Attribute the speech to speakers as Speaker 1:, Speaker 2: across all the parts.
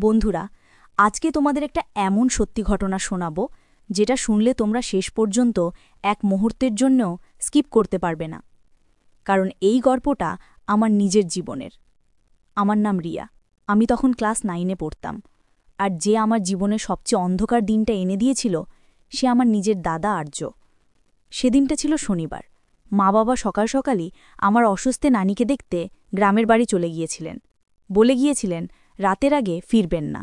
Speaker 1: বন্ধুরা, আজকে তোমাদের একটা এমন সত্যি ঘটনা শোনাবো যেটা শুনলে তোমরা শেষ পর্যন্ত এক মুহূর্তের জন্য স্কিপ করতে পারবে না। কারণ এই গল্পটা আমার নিজের জীবনের। আমার নাম রিয়া। আমি তখন ক্লাস 9-এ পড়তাম। আর যে আমার জীবনের সবচেয়ে অন্ধকার দিনটা এনে দিয়েছিল সে আমার নিজের দাদা আর্য। সেদিনটা ছিল শনিবার। মা বাবা সকাল সকালই আমার অসুস্থ নানিকে দেখতে গ্রামের বাড়ি চলে গিয়েছিলেন। বলে গিয়েছিলেন রাতের আগে ফিরবেন না।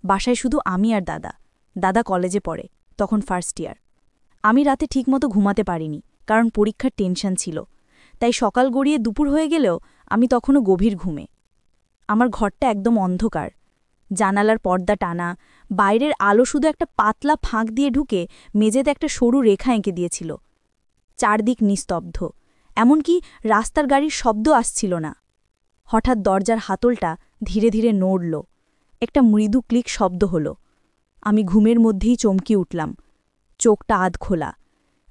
Speaker 1: বাসায় শুধু আমি আর দাদা। দাদা কলেজে পড়ে, তখন ফার্স্ট ইয়ার। আমি রাতে ঠিকমতো ঘুমাতে পারিনি, কারণ পরীক্ষার টেনশন ছিল। তাই সকাল গড়িয়ে দুপুর হয়ে গেলেও আমি তখনও গভীর ঘুমে। আমার ঘরটা একদম অন্ধকার, জানালার পর্দা টানা, বাইরের আলো শুধু একটা পাতলা ফাঁক দিয়ে ঢুকে মেঝেতে একটা সরু রেখা এঁকে দিয়েছিল। চারদিক নিস্তব্ধ, এমনকি রাস্তার গাড়ির শব্দ আসছিল না। হঠাৎ দরজার হাতলটা ধীরে ধীরে নড়ল। একটা মৃদু ক্লিক শব্দ হলো। আমি ঘুমের মধ্যেই চমকে উঠলাম। চোখটা আধ খোলা।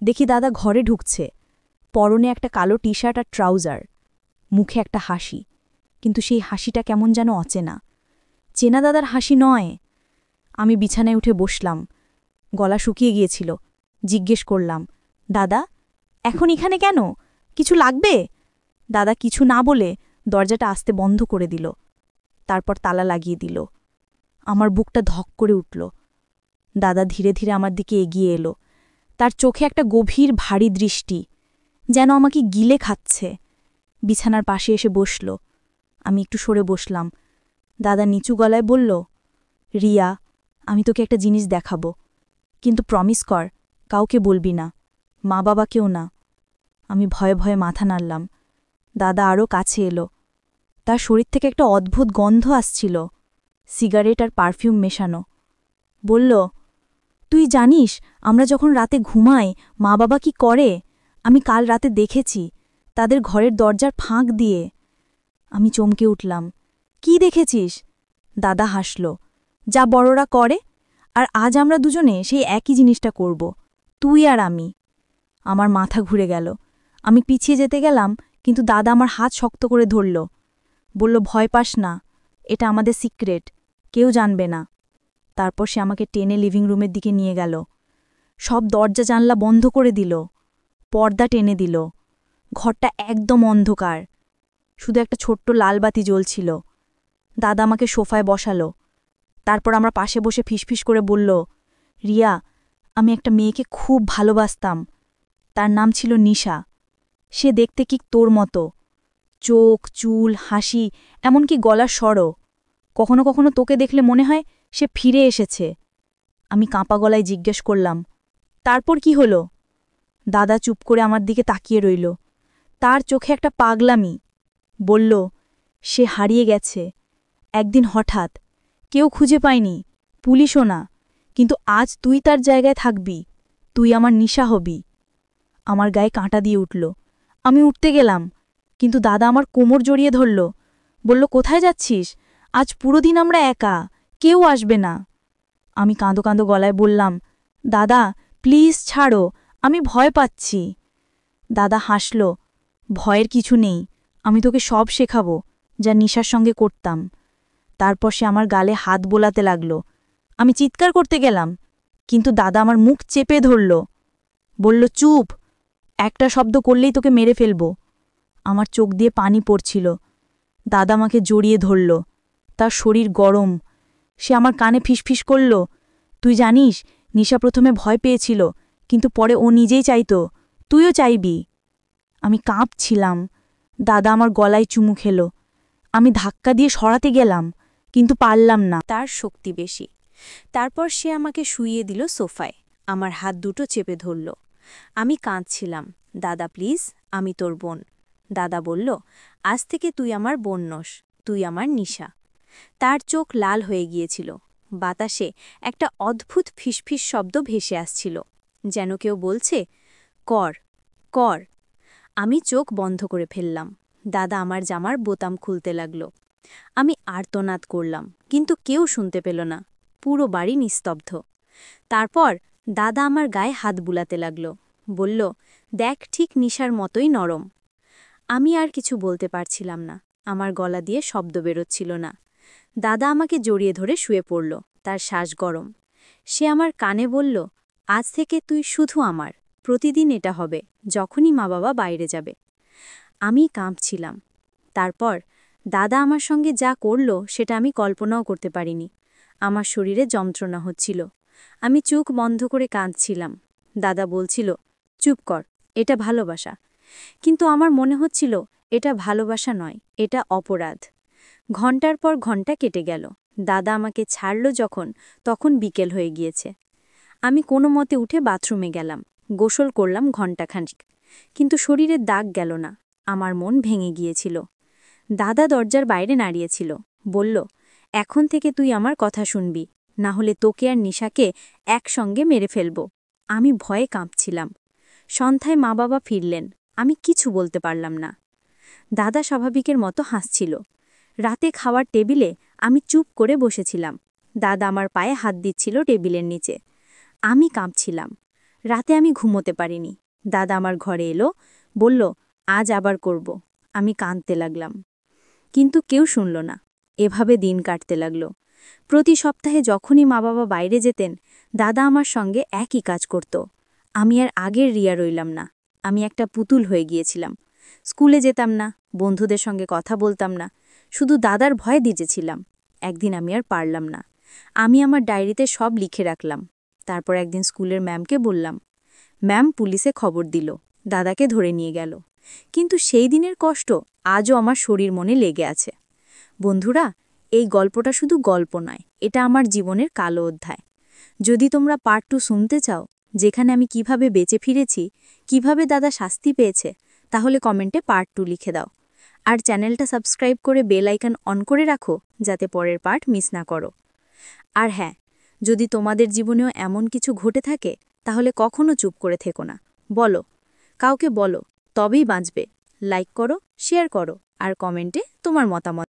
Speaker 1: দেখি দাদা ঘরে ঢুকছে। পরনে একটা কালো টি শার্ট আর ট্রাউজার। মুখে একটা হাসি, কিন্তু সেই হাসিটা কেমন যেন অচেনা। চেনা দাদার হাসি নয়। আমি বিছানায় উঠে বসলাম। গলা শুকিয়ে গিয়েছিল। জিজ্ঞেস করলাম, দাদা, এখন এখানে কেন? কিছু লাগবে? দাদা কিছু না বলে দরজাটা আস্তে বন্ধ করে দিল। তারপর তালা লাগিয়ে দিল। আমার বুকটা ধক করে উঠল। দাদা ধীরে ধীরে আমার দিকে এগিয়ে এলো। তার চোখে একটা গভীর ভারী দৃষ্টি, যেন আমাকে গিলে খাচ্ছে। বিছানার পাশে এসে বসল। আমি একটু সরে বসলাম। দাদা নিচু গলায় বলল, রিয়া, আমি তোকে একটা জিনিস দেখাবো, কিন্তু প্রমিস কর কাউকে বলবি না, মা বাবাকেও না। আমি ভয়ে ভয়ে মাথা নাড়লাম। দাদা আরও কাছে এলো। তার শরীর থেকে একটা অদ্ভুত গন্ধ আসছিল, সিগারেট আর পারফিউম মেশানো। বলল, তুই জানিস আমরা যখন রাতে ঘুমাই মা বাবা কি করে? আমি কাল রাতে দেখেছি, তাদের ঘরের দরজার ফাঁক দিয়ে। আমি চমকে উঠলাম। কি দেখেছিস? দাদা হাসল। যা বড়রা করে, আর আজ আমরা দুজনে সেই একই জিনিসটা করব, তুই আর আমি। আমার মাথা ঘুরে গেল। আমি পিছিয়ে যেতে গেলাম, কিন্তু দাদা আমার হাত শক্ত করে ধরল। বলল, ভয় পাস না, এটা আমাদের সিক্রেট, কেউ জানবে না। তারপর সে আমাকে টেনে লিভিং রুমের দিকে নিয়ে গেল। সব দরজা জানলা বন্ধ করে দিল। পর্দা টেনে দিল। ঘরটা একদম অন্ধকার, শুধু একটা ছোট্ট লাল বাতি জ্বলছিল। দাদা আমাকে সোফায় বসালো। তারপর আমরা পাশে বসে ফিসফিস করে বলল, রিয়া, আমি একটা মেয়েকে খুব ভালোবাসতাম। তার নাম ছিল নিশা। সে দেখতে কি তোর মতো, চোখ, চুল, হাসি, এমনকি গলার স্বরও। কখনো কখনো তোকে দেখলে মনে হয় সে ফিরে এসেছে। আমি কাঁপা গলায় জিজ্ঞেস করলাম, তারপর কি হলো? দাদা চুপ করে আমার দিকে তাকিয়ে রইল। তার চোখে একটা পাগলামি। বলল, সে হারিয়ে গেছে একদিন হঠাৎ, কেউ খুঁজে পায়নি, পুলিশও না। কিন্তু আজ তুই তার জায়গায় থাকবি, তুই আমার নিশা হবি। আমার গায়ে কাঁটা দিয়ে উঠল। আমি উঠতে গেলাম, কিন্তু দাদা আমার কোমর জড়িয়ে ধরল। বলল, কোথায় যাচ্ছিস? আজ পুরো দিন আমরা একা, কেউ আসবে না। আমি কাঁদো কাঁদো গলায় বললাম, দাদা প্লিজ ছাড়ো, আমি ভয় পাচ্ছি। দাদা হাসল। ভয়ের কিছু নেই, আমি তোকে সব শেখাবো, যা নিশার সঙ্গে করতাম। তারপর সে আমার গালে হাত বোলাতে লাগল। আমি চিৎকার করতে গেলাম, কিন্তু দাদা আমার মুখ চেপে ধরল। বলল, চুপ, একটা শব্দ করলেই তোকে মেরে ফেলব। আমার চোখ দিয়ে পানি পড়ছিল। দাদা আমাকে জড়িয়ে ধরল। তার শরীর গরম। সে আমার কানে ফিসফিস করল, তুই জানিস নিশা প্রথমে ভয় পেয়েছিল, কিন্তু পরে ও নিজেই চাইত, তুইও চাইবি। আমি কাঁপছিলাম। দাদা আমার গলায় চুমু খেল। আমি ধাক্কা দিয়ে সরাতে গেলাম, কিন্তু পারলাম না, তার শক্তি বেশি। তারপর সে আমাকে শুইয়ে দিল সোফায়, আমার হাত দুটো চেপে ধরল। আমি কাঁদছিলাম, দাদা প্লিজ, আমি তোর বোন। দাদা বলল, আজ থেকে তুই আমার বোন নস, তুই আমার নিশা। তার চোখ লাল হয়ে গিয়েছিল। বাতাসে একটা অদ্ভুত ফিসফিস শব্দ ভেসে আসছিল, যেন কেউ বলছে, কর, কর। আমি চোখ বন্ধ করে ফেললাম। দাদা আমার জামার বোতাম খুলতে লাগল। আমি আর্তনাদ করলাম, কিন্তু কেউ শুনতে পেল না। পুরো বাড়ি নিস্তব্ধ। তারপর দাদা আমার গায়ে হাত বুলাতে লাগল। বলল, দেখ, ঠিক নিশার মতোই নরম। আমি আর কিছু বলতে পারছিলাম না, আমার গলা দিয়ে শব্দ বেরোচ্ছিল না। দাদা আমাকে জড়িয়ে ধরে শুয়ে পড়ল, তার শ্বাস গরম। সে আমার কানে বলল, আজ থেকে তুই শুধু আমার, প্রতিদিন এটা হবে, যখনই মা বাবা বাইরে যাবে। আমি কাঁপছিলাম। তারপর দাদা আমার সঙ্গে যা করল সেটা আমি কল্পনাও করতে পারিনি। আমার শরীরে যন্ত্রণা হচ্ছিল, আমি চোখ বন্ধ করে কাঁদছিলাম। দাদা বলছিল, চুপ কর, এটা ভালোবাসা। কিন্তু আমার মনে হচ্ছিল এটা ভালোবাসা নয়, এটা অপরাধ। ঘণ্টার পর ঘণ্টা কেটে গেল। দাদা আমাকে ছাড়ল যখন, তখন বিকেল হয়ে গিয়েছে। আমি কোনো মতে উঠে বাথরুমে গেলাম, গোসল করলাম ঘণ্টাখানিক, কিন্তু শরীরের দাগ গেল না। আমার মন ভেঙে গিয়েছিল। দাদা দরজার বাইরে দাঁড়িয়েছিল, বলল, এখন থেকে তুই আমার কথা শুনবি, না হলে তোকে আর নিশাকে একসঙ্গে মেরে ফেলব। আমি ভয়ে কাঁপছিলাম। সন্ধ্যায় মা বাবা ফিরলেন, আমি কিছু বলতে পারলাম না। দাদা স্বাভাবিকের মতো হাসছিল। রাতে খাওয়ার টেবিলে আমি চুপ করে বসেছিলাম। দাদা আমার পায়ে হাত দিচ্ছিল টেবিলের নিচে। আমি কাঁপছিলাম। রাতে আমি ঘুমোতে পারিনি। দাদা আমার ঘরে এলো, বলল, আজ আবার করব। আমি কাঁদতে লাগলাম, কিন্তু কেউ শুনল না। এভাবে দিন কাটতে লাগল। প্রতি সপ্তাহে যখনই মা বাবা বাইরে যেতেন, দাদা আমার সঙ্গে একই কাজ করত। আমি আর আগের রিয়া রইলাম না। আমি একটা পুতুল হয়ে গিয়েছিলাম। স্কুলে যেতাম না, বন্ধুদের সঙ্গে কথা বলতাম না, শুধু দাদার ভয়ে দিজেছিলাম। একদিন আমি আর পারলাম না। আমি আমার ডায়েরিতে সব লিখে রাখলাম। তারপর একদিন স্কুলের ম্যামকে বললাম। ম্যাম পুলিশে খবর দিল, দাদাকে ধরে নিয়ে গেল। কিন্তু সেই দিনের কষ্ট আজও আমার শরীর মনে লেগে আছে। বন্ধুরা, এই গল্পটা শুধু গল্প নয়, এটা আমার জীবনের কালো অধ্যায়। যদি তোমরা পার্ট 2 শুনতে চাও, যেখানে আমি কিভাবে বেঁচে ফিরেছি, কিভাবে দাদা শাস্তি পেয়েছে, তাহলে কমেন্টে পার্ট 2 লিখে দাও। আর চ্যানেলটা সাবস্ক্রাইব করে বেল আইকন অন করে রাখো, যাতে পরের পার্ট মিস না করো। আর হ্যাঁ, যদি তোমাদের জীবনেও এমন কিছু ঘটে থাকে, তাহলে কখনো চুপ করে থেকো না, বলো, কাউকে বলো, তবেই বাঁচবে। লাইক করো, শেয়ার করো, আর কমেন্টে তোমার মতামত